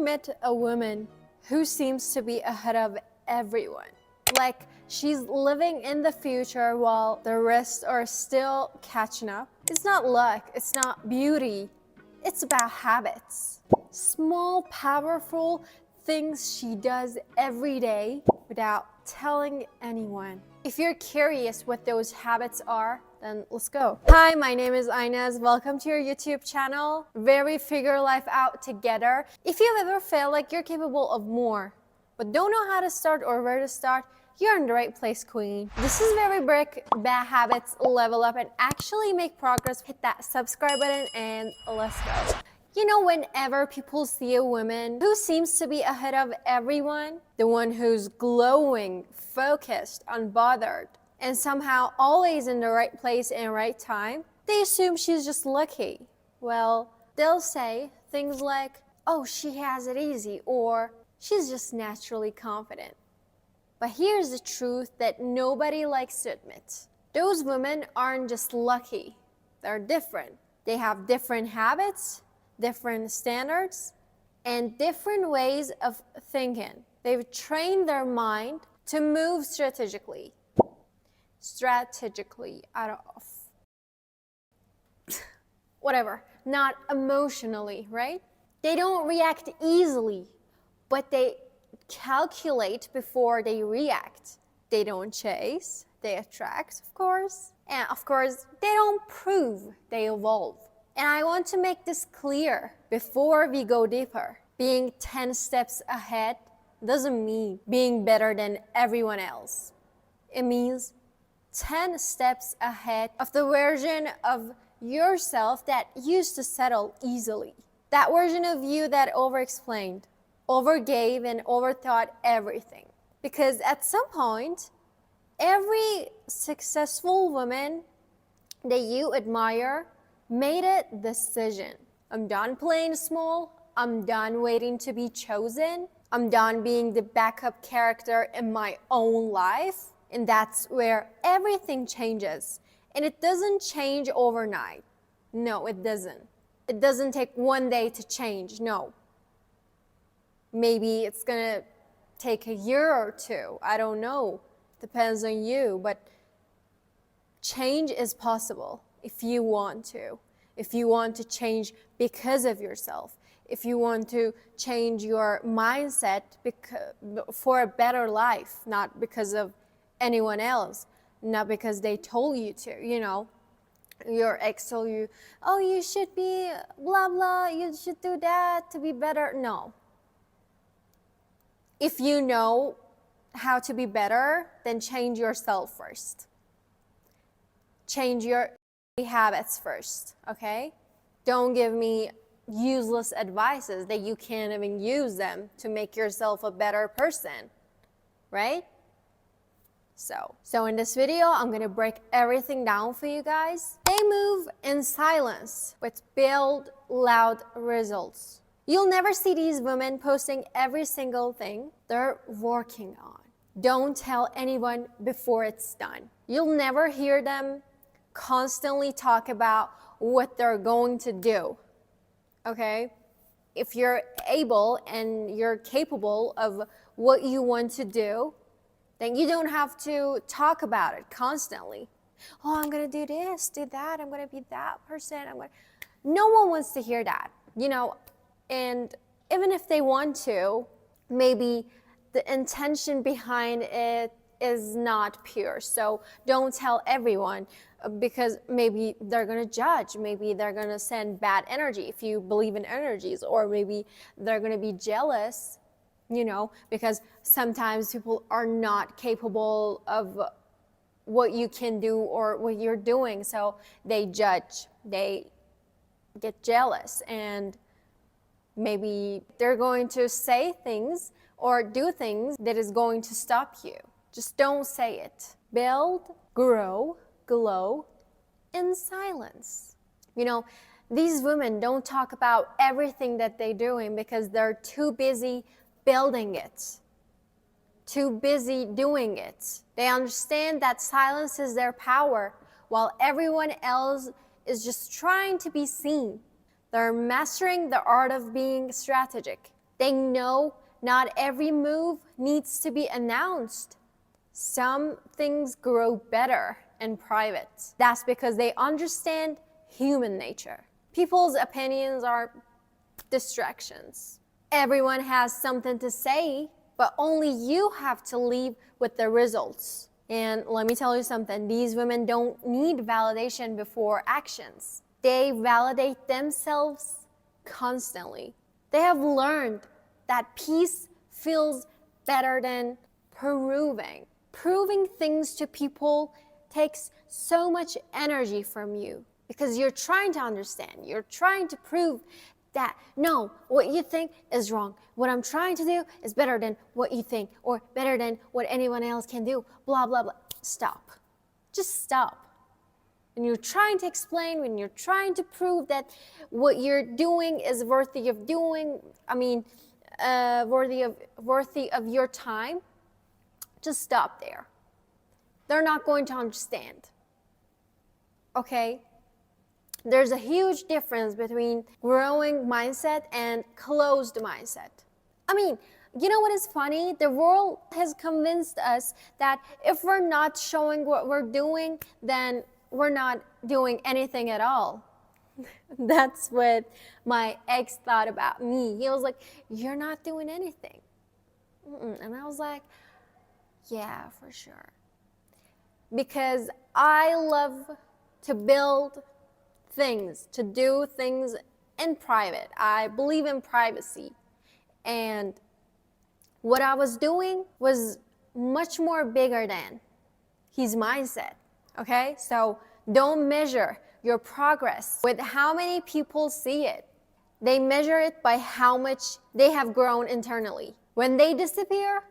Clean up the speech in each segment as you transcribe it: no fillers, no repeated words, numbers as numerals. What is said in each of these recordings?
met a woman who seems to be ahead of everyone? Like she's living in the future while the rest are still catching up. It's not luck, it's not beauty, it's about habits. Small, powerful things she does every day without telling anyone. If you're curious what those habits are, then let's go. Hi, my name is Inez. Welcome to your YouTube channel, where we figure life out together. If you've ever felt like you're capable of more, but don't know how to start or where to start, you're in the right place, queen. This is where we break bad habits, level up, and actually make progress. Hit that subscribe button and let's go. You know, whenever people see a woman who seems to be ahead of everyone, the one who's glowing, focused, unbothered, and somehow always in the right place and right time, they assume she's just lucky. Well, they'll say things like, oh, she has it easy, or she's just naturally confident. But here's the truth that nobody likes to admit. Those women aren't just lucky, they're different. They have different habits, different standards, and different ways of thinking. They've trained their mind to move strategically. Whatever, not emotionally, right? They don't react easily, but they calculate before they react. They don't chase, they attract, of course. And of course, they don't prove, they evolve. And I want to make this clear before we go deeper. Being 10 steps ahead doesn't mean being better than everyone else. It means 10 steps ahead of the version of yourself that used to settle easily. That version of you that over-explained, overgave, and overthought everything. Because at some point, every successful woman that you admire made a decision. I'm done playing small. I'm done waiting to be chosen. I'm done being the backup character in my own life. And that's where everything changes. And it doesn't change overnight. No, it doesn't. It doesn't take one day to change, no. Maybe it's gonna take a year or two, I don't know. Depends on you, but change is possible if you want to. If you want to change because of yourself. If you want to change your mindset for a better life, not because of anyone else, not because they told you to, you know. Your ex told you, oh, you should be blah, blah, you should do that to be better. No. If you know how to be better, then change yourself first. Change your habits first, okay? Don't give me useless advices that you can't even use them to make yourself a better person, right? So in this video, I'm gonna break everything down for you guys. They move in silence, but build loud results. You'll never see these women posting every single thing they're working on. Don't tell anyone before it's done. You'll never hear them constantly talk about what they're going to do, okay? If you're able and you're capable of what you want to do, then you don't have to talk about it constantly. Oh, I'm gonna do this, do that, I'm gonna be that person, No one wants to hear that, you know, and even if they want to, maybe the intention behind it is not pure. So don't tell everyone because maybe they're gonna judge, maybe they're gonna send bad energy if you believe in energies, or maybe they're gonna be jealous, you know, because sometimes people are not capable of what you can do or what you're doing. So they judge, they get jealous, and maybe they're going to say things or do things that is going to stop you. Just don't say it. Build, grow, glow in silence. You know, these women don't talk about everything that they're doing because they're too busy building it, too busy doing it. They understand that silence is their power while everyone else is just trying to be seen. They're mastering the art of being strategic. They know not every move needs to be announced. Some things grow better in private. That's because they understand human nature. People's opinions are distractions. Everyone has something to say, but only you have to leave with the results. And let me tell you something, these women don't need validation before actions. They validate themselves constantly. They have learned that peace feels better than proving. Proving things to people takes so much energy from you because you're trying to understand. You're trying to prove that, no, what you think is wrong. What I'm trying to do is better than what you think or better than what anyone else can do, blah, blah, blah. Stop. Just stop. When you're trying to explain, when you're trying to prove that what you're doing is worthy of doing, worthy of your time, just stop there. They're not going to understand. Okay? There's a huge difference between growing mindset and closed mindset. I mean, you know what is funny? The world has convinced us that if we're not showing what we're doing, then we're not doing anything at all. That's what my ex thought about me. He was like, you're not doing anything. And I was like, yeah, for sure. Because I love to build things, to do things in private. I believe in privacy. And what I was doing was much more bigger than his mindset. Okay? So don't measure your progress with how many people see it. They measure it by how much they have grown internally. When they disappear,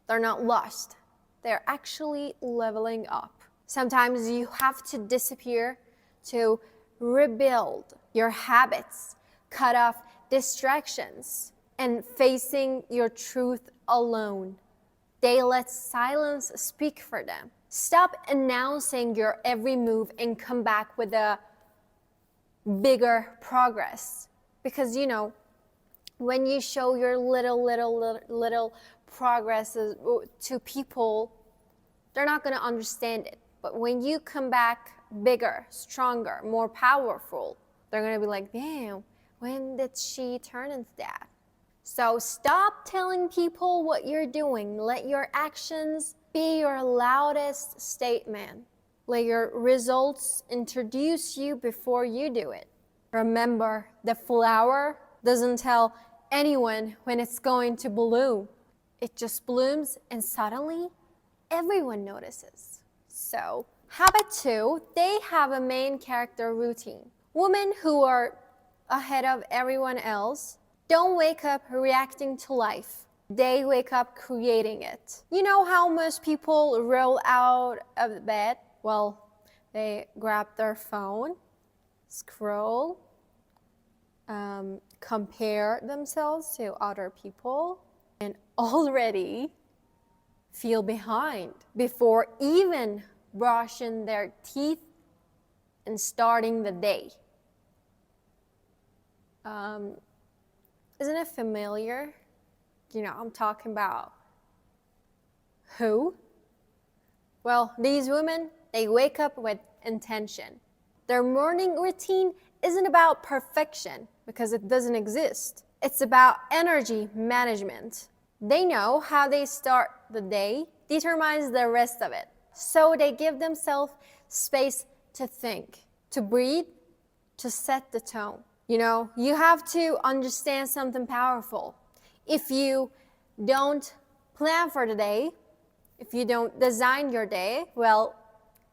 they're not lost. They're actually leveling up. Sometimes you have to disappear to rebuild your habits, cut off distractions, and facing your truth alone. They let silence speak for them. Stop announcing your every move and come back with a bigger progress. Because, you know, when you show your little progresses to people, they're not going to understand it. But when you come back bigger, stronger, more powerful, they're going to be like, damn, when did she turn into that? So stop telling people what you're doing. Let your actions be your loudest statement. Let your results introduce you before you do it. Remember, the flower doesn't tell anyone when it's going to bloom. It just blooms and suddenly everyone notices. So, habit 2, they have a main character routine. Women who are ahead of everyone else don't wake up reacting to life. They wake up creating it. You know how most people roll out of bed? Well, they grab their phone, scroll, compare themselves to other people, and already feel behind before even brushing their teeth and starting the day. Isn't it familiar? You know, I'm talking about who? Well, these women, they wake up with intention. Their morning routine isn't about perfection because it doesn't exist. It's about energy management. They know how they start the day determines the rest of it. So they give themselves space to think, to breathe, to set the tone. You know, you have to understand something powerful. If you don't plan for the day, if you don't design your day, well,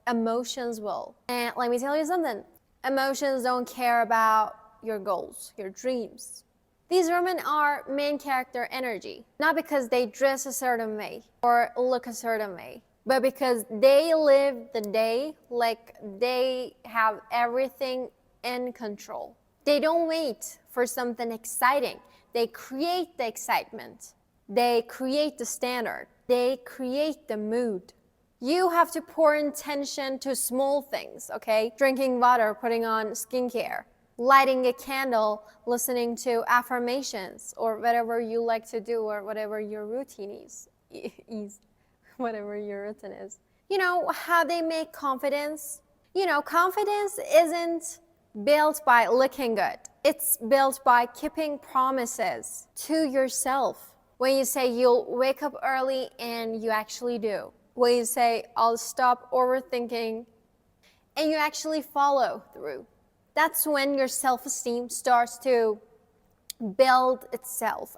emotions will. And let me tell you something. Emotions don't care about your goals, your dreams. These women are main character energy, not because they dress a certain way or look a certain way, but because they live the day like they have everything in control. They don't wait for something exciting. They create the excitement. They create the standard. They create the mood. You have to pour intention to small things, okay? Drinking water, putting on skincare. lighting a candle, listening to affirmations, or whatever you like to do, or whatever your routine is whatever your routine is. You know how they make confidence? Confidence isn't built by looking good. It's built by keeping promises to yourself. When you say you'll wake up early and you actually do. When you say I'll stop overthinking and you actually follow through. That's when your self-esteem starts to rebuild itself.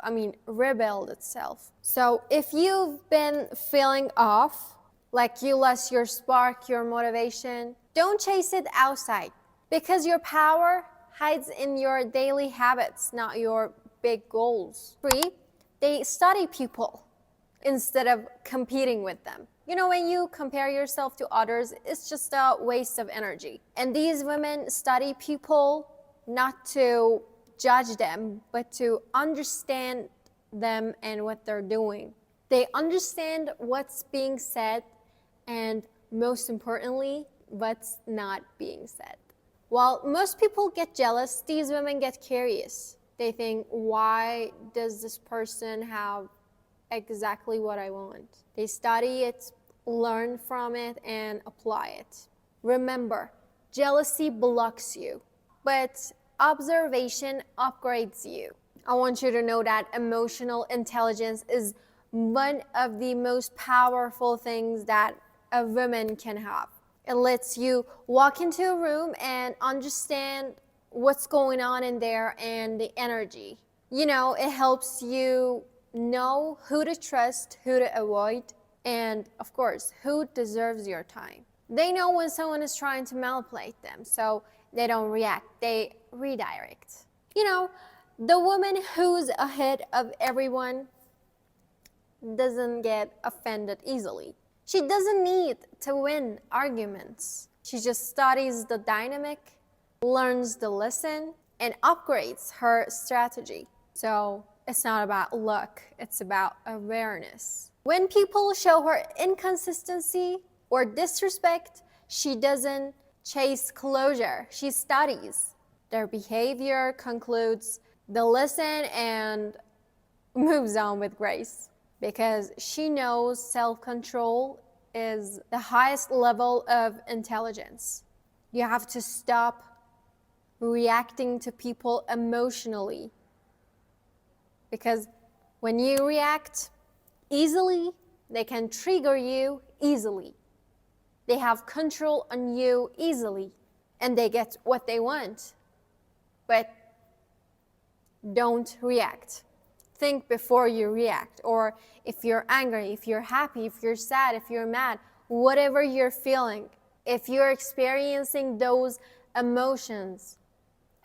So if you've been feeling off, like you lost your spark, your motivation, don't chase it outside, because your power hides in your daily habits, not your big goals. 3, they study people instead of competing with them. When you compare yourself to others, it's just a waste of energy. And these women study people not to judge them, but to understand them and what they're doing. They understand what's being said and, most importantly, what's not being said. While most people get jealous, these women get curious. They think, why does this person have exactly what I want? They study it, learn from it, and apply it. Remember, jealousy blocks you, but observation upgrades you. I want you to know that emotional intelligence is one of the most powerful things that a woman can have. It lets you walk into a room and understand what's going on in there and the energy. It helps you know who to trust, who to avoid, and of course, who deserves your time. They know when someone is trying to manipulate them, so they don't react, they redirect. The woman who's ahead of everyone doesn't get offended easily. She doesn't need to win arguments. She just studies the dynamic, learns the lesson, and upgrades her strategy. So it's not about luck, it's about awareness. When people show her inconsistency or disrespect, she doesn't chase closure. She studies their behavior, concludes the lesson, and moves on with grace. Because she knows self-control is the highest level of intelligence. You have to stop reacting to people emotionally. Because when you react easily, they can trigger you easily. They have control on you easily, and they get what they want. But don't react. Think before you react. Or if you're angry, if you're happy, if you're sad, if you're mad, whatever you're feeling, if you're experiencing those emotions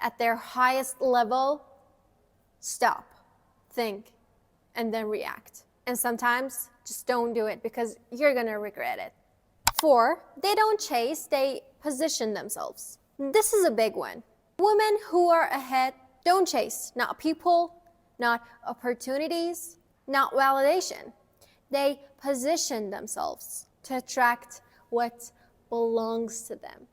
at their highest level, stop, think, and then react. And sometimes just don't do it, because you're gonna regret it. 4, they don't chase, they position themselves. This is a big one. Women who are ahead don't chase, not people, not opportunities, not validation. They position themselves to attract what belongs to them.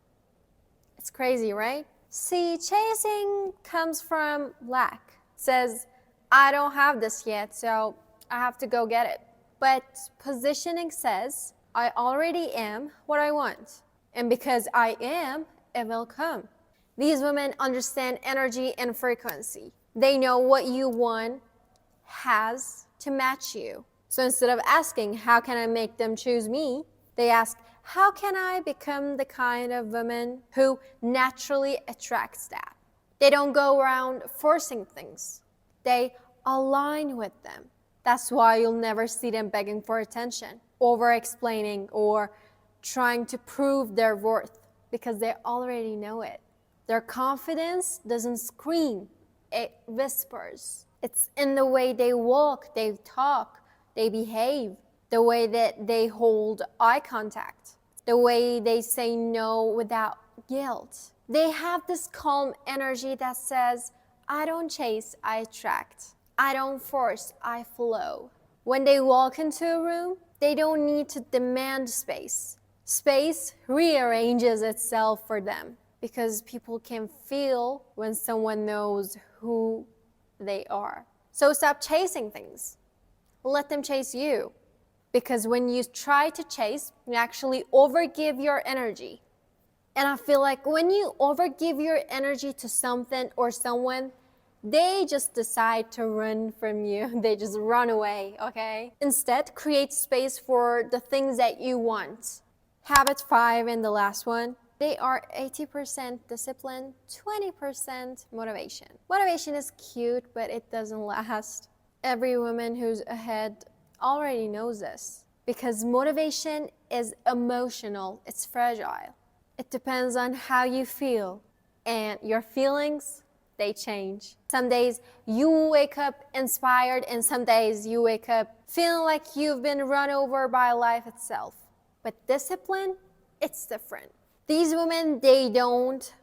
It's crazy, right? See, chasing comes from lack. It says, I don't have this yet, so I have to go get it. But positioning says, I already am what I want. And because I am, it will come. These women understand energy and frequency. They know what you want has to match you. So instead of asking, how can I make them choose me? They ask, how can I become the kind of woman who naturally attracts that? They don't go around forcing things. They align with them. That's why you'll never see them begging for attention, over-explaining, or trying to prove their worth, because they already know it. Their confidence doesn't scream, it whispers. It's in the way they walk, they talk, they behave, the way that they hold eye contact, the way they say no without guilt. They have this calm energy that says, I don't chase, I attract. I don't force, I flow. When they walk into a room, they don't need to demand space. Space rearranges itself for them. because people can feel when someone knows who they are. So stop chasing things. Let them chase you. Because when you try to chase, you actually overgive your energy. And I feel like when you overgive your energy to something or someone, they just decide to run from you. They just run away, okay? Instead, create space for the things that you want. Habit 5 and the last one. They are 80% discipline, 20% motivation. Motivation is cute, but it doesn't last. Every woman who's ahead already knows this. Because motivation is emotional, it's fragile. It depends on how you feel. And your feelings, they change. Some days you wake up inspired, and some days you wake up feeling like you've been run over by life itself. But discipline, it's different. These women, they don't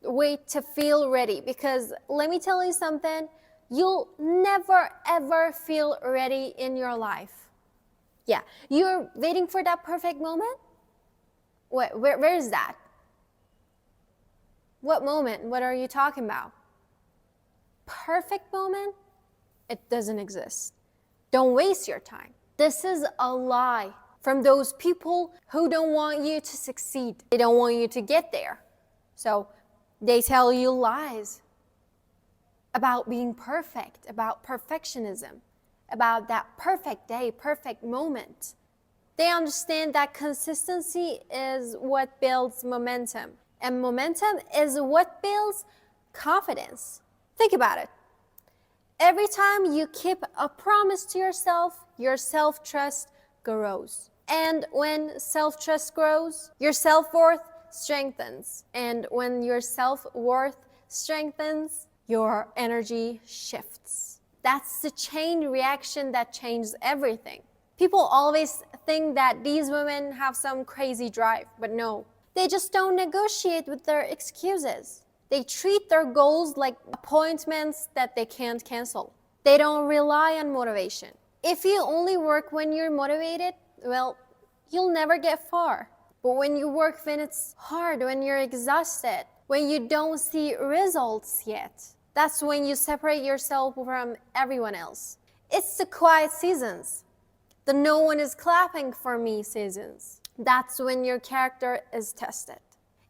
wait to feel ready, because let me tell you something, you'll never ever feel ready in your life. Yeah, you're waiting for that perfect moment? Where is that? What moment? What are you talking about? Perfect moment? It doesn't exist. Don't waste your time. This is a lie from those people who don't want you to succeed. They don't want you to get there. So they tell you lies about being perfect, about perfectionism, about that perfect day, perfect moment. They understand that consistency is what builds momentum, and momentum is what builds confidence. Think about it. Every time you keep a promise to yourself, your self-trust grows. And when self-trust grows, your self-worth strengthens. And when your self-worth strengthens, your energy shifts. That's the chain reaction that changes everything. People always think that these women have some crazy drive, but no. They just don't negotiate with their excuses. They treat their goals like appointments that they can't cancel. They don't rely on motivation. If you only work when you're motivated, well, you'll never get far. But when you work when it's hard, when you're exhausted, when you don't see results yet, that's when you separate yourself from everyone else. It's the quiet seasons, the no one is clapping for me seasons. That's when your character is tested.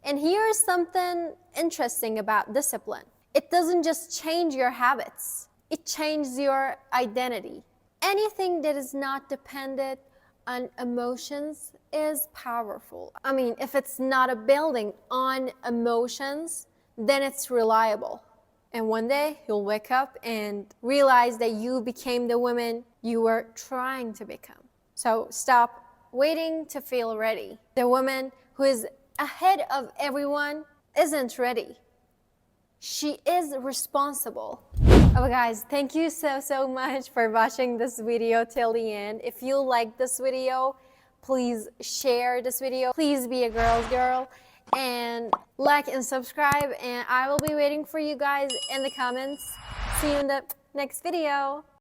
And here's something interesting about discipline. It doesn't just change your habits, it changes your identity. Anything that is not dependent on emotions is powerful. I mean, if it's not a building on emotions, then it's reliable. And one day you'll wake up and realize that you became the woman you were trying to become. So stop waiting to feel ready. The woman who is ahead of everyone isn't ready. She is responsible. Oh guys, thank you so much for watching this video till the end. If you like this video, please share this video. Please be a girl's girl and like and subscribe, and I will be waiting for you guys in the comments. See you in the next video.